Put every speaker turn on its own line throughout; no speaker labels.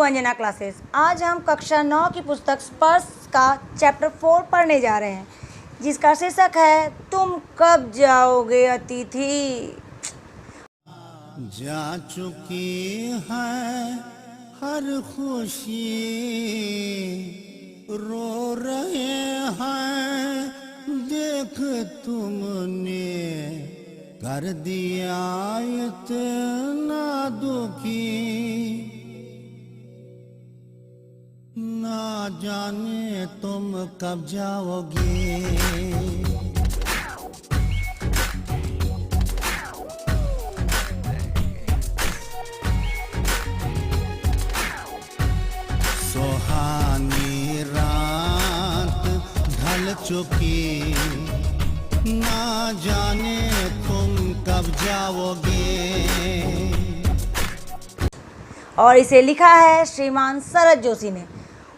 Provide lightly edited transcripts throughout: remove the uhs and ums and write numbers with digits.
वंजना classes. आज हम कक्षा 9 की पुस्तक स्पर्श का चैप्टर 4 पढ़ने जा रहे हैं, जिसका शीर्षक है तुम कब जाओगे अतिथि।
जा चुकी है हर खुशी, रो रहे हैं देख तुमने कर दिया इतना दुखी, ना जाने तुम कब जाओगे। सुहानी रात ढल चुकी, ना जाने तुम कब जाओगे।
और इसे लिखा है श्रीमान शरद जोशी ने।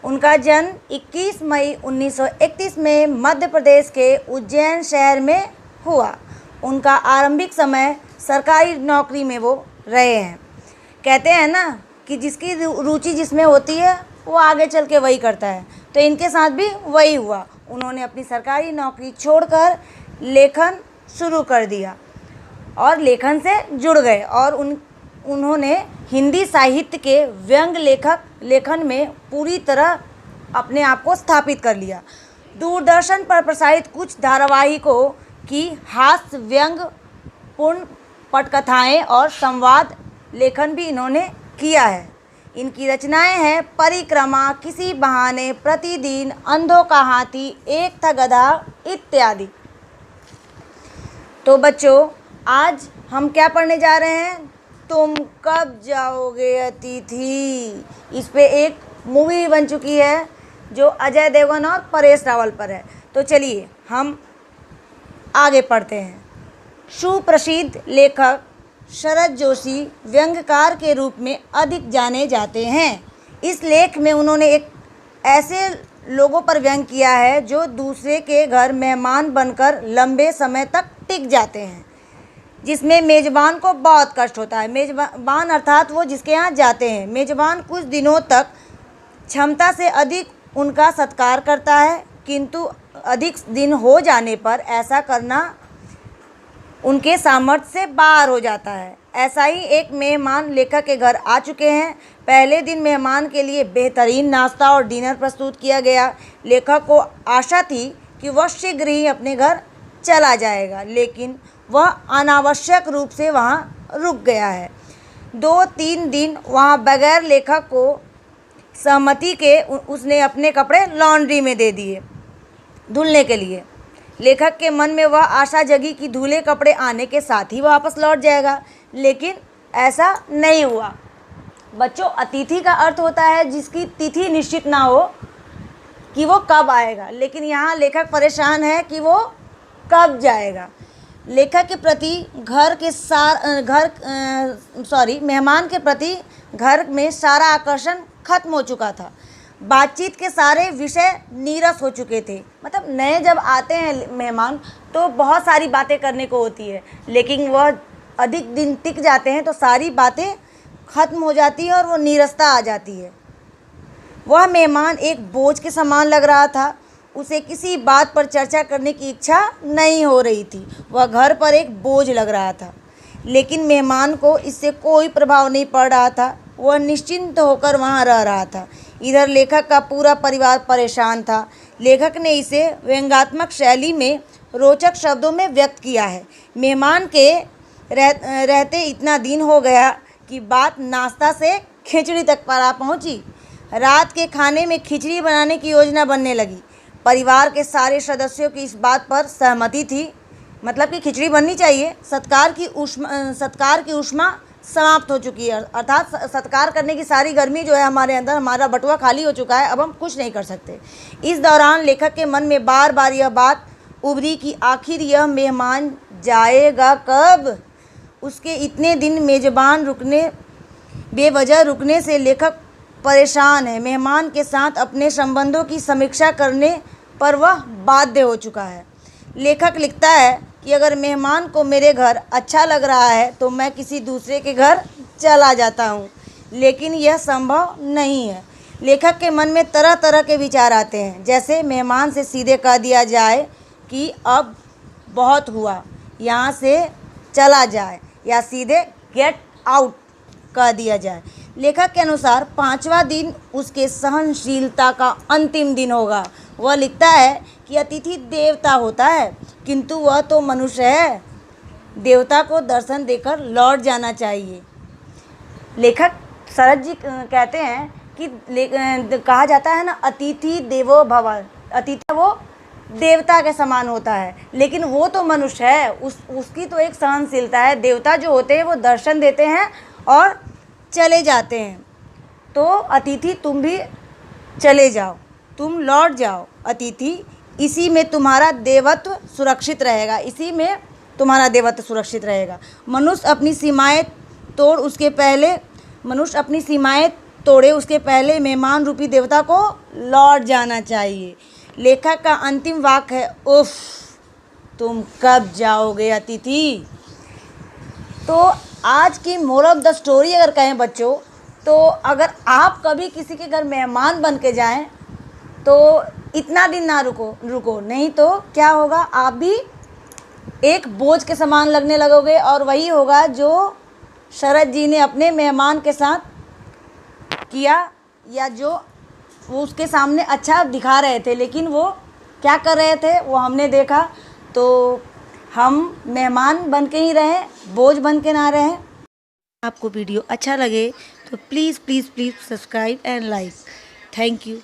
उनका जन्म 21 मई 1931 में मध्य प्रदेश के उज्जैन शहर में हुआ। उनका आरंभिक समय सरकारी नौकरी में वो रहे हैं। कहते हैं ना कि जिसकी रुचि जिसमें होती है वो आगे चल के वही करता है, तो इनके साथ भी वही हुआ। उन्होंने अपनी सरकारी नौकरी छोड़कर लेखन शुरू कर दिया और लेखन से जुड़ गए और उन्होंने हिंदी साहित्य के व्यंग लेखन में पूरी तरह अपने आप को स्थापित कर लिया। दूरदर्शन पर प्रसारित कुछ धारावाहिकों की हास्य व्यंग पूर्ण पटकथाएं और संवाद लेखन भी इन्होंने किया है। इनकी रचनाएं हैं परिक्रमा, किसी बहाने, प्रतिदिन, अंधों का हाथी, एक था गधा इत्यादि। तो बच्चों, आज हम क्या पढ़ने जा रहे हैं? तुम कब जाओगे अतिथि। इस पे एक मूवी बन चुकी है जो अजय देवगन और परेश रावल पर है। तो चलिए हम आगे पढ़ते हैं। सुप्रसिद्ध लेखक शरद जोशी व्यंग्यकार के रूप में अधिक जाने जाते हैं। इस लेख में उन्होंने एक ऐसे लोगों पर व्यंग किया है जो दूसरे के घर मेहमान बनकर लंबे समय तक टिक जाते हैं, जिसमें मेज़बान को बहुत कष्ट होता है। मेज़बान अर्थात वो जिसके यहाँ जाते हैं। मेज़बान कुछ दिनों तक क्षमता से अधिक उनका सत्कार करता है, किंतु अधिक दिन हो जाने पर ऐसा करना उनके सामर्थ्य से बाहर हो जाता है। ऐसा ही एक मेहमान लेखक के घर आ चुके हैं। पहले दिन मेहमान के लिए बेहतरीन नाश्ता और डिनर प्रस्तुत किया गया। लेखक को आशा थी कि वह शीघ्र ही अपने घर चला जाएगा, लेकिन वह अनावश्यक रूप से वहाँ रुक गया है। 2-3 दिन वहाँ बगैर लेखक को सहमति के उसने अपने कपड़े लॉन्ड्री में दे दिए धुलने के लिए। लेखक के मन में वह आशा जगी कि धुले कपड़े आने के साथ ही वापस लौट जाएगा, लेकिन ऐसा नहीं हुआ। बच्चों, अतिथि का अर्थ होता है जिसकी तिथि निश्चित ना हो कि वो कब आएगा, लेकिन यहाँ लेखक परेशान है कि वो कब जाएगा। लेखक के प्रति मेहमान के प्रति घर में सारा आकर्षण खत्म हो चुका था। बातचीत के सारे विषय नीरस हो चुके थे। मतलब नए जब आते हैं मेहमान तो बहुत सारी बातें करने को होती है, लेकिन वह अधिक दिन टिक जाते हैं तो सारी बातें खत्म हो जाती है और वो नीरसता आ जाती है। वह मेहमान एक बोझ के समान लग रहा था। उसे किसी बात पर चर्चा करने की इच्छा नहीं हो रही थी। वह घर पर एक बोझ लग रहा था, लेकिन मेहमान को इससे कोई प्रभाव नहीं पड़ रहा था। वह निश्चिंत होकर वहाँ रह रहा था। इधर लेखक का पूरा परिवार परेशान था। लेखक ने इसे व्यंग्यात्मक शैली में रोचक शब्दों में व्यक्त किया है। मेहमान के रहते इतना दिन हो गया कि बात नाश्ता से खिचड़ी तक पर आ पहुँची। रात के खाने में खिचड़ी बनाने की योजना बनने लगी। परिवार के सारे सदस्यों की इस बात पर सहमति थी, मतलब कि खिचड़ी बननी चाहिए। सत्कार की ऊष्मा समाप्त हो चुकी है, अर्थात सत्कार करने की सारी गर्मी जो है हमारे अंदर, हमारा बटुआ खाली हो चुका है, अब हम कुछ नहीं कर सकते। इस दौरान लेखक के मन में बार बार यह बात उभरी कि आखिर यह मेहमान जाएगा कब। उसके इतने दिन मेज़बान बेवजह रुकने से लेखक परेशान है। मेहमान के साथ अपने संबंधों की समीक्षा करने पर वह बाध्य हो चुका है। लेखक लिखता है कि अगर मेहमान को मेरे घर अच्छा लग रहा है तो मैं किसी दूसरे के घर चला जाता हूँ। लेकिन यह संभव नहीं है। लेखक के मन में तरह तरह के विचार आते हैं, जैसे मेहमान से सीधे कह दिया जाए कि अब बहुत हुआ, यहाँ से चला जाए, या सीधे गेट आउट कह दिया जाए। लेखक के अनुसार 5वां दिन उसके सहनशीलता का अंतिम दिन होगा। वह लिखता है कि अतिथि देवता होता है, किंतु वह तो मनुष्य है। देवता को दर्शन देकर लौट जाना चाहिए। लेखक शरद जी कहते हैं कि कहा जाता है ना, अतिथि देवो भव, अतिथि वो देवता के समान होता है, लेकिन वो तो मनुष्य है, उसकी तो एक सहनशीलता है। देवता जो होते हैं वो दर्शन देते हैं और चले जाते हैं। तो अतिथि तुम भी चले जाओ, तुम लौट जाओ अतिथि, इसी में तुम्हारा देवत्व सुरक्षित रहेगा, इसी में तुम्हारा देवत्व सुरक्षित रहेगा। मनुष्य अपनी सीमाएं तोड़े उसके पहले मेहमान रूपी देवता को लौट जाना चाहिए। लेखक का अंतिम वाक्य है, उफ, तुम कब जाओगे अतिथि। तो आज की मोरल ऑफ द स्टोरी अगर कहें बच्चों, तो अगर आप कभी किसी के घर मेहमान बन के जाएँ तो इतना दिन ना रुको, नहीं तो क्या होगा, आप भी एक बोझ के समान लगने लगोगे। और वही होगा जो शरद जी ने अपने मेहमान के साथ किया, या जो वो उसके सामने अच्छा दिखा रहे थे, लेकिन वो क्या कर रहे थे वो हमने देखा। तो हम मेहमान बन के ही रहें, बोझ बन के ना रहें। आपको वीडियो अच्छा लगे तो please subscribe and like. Thank you.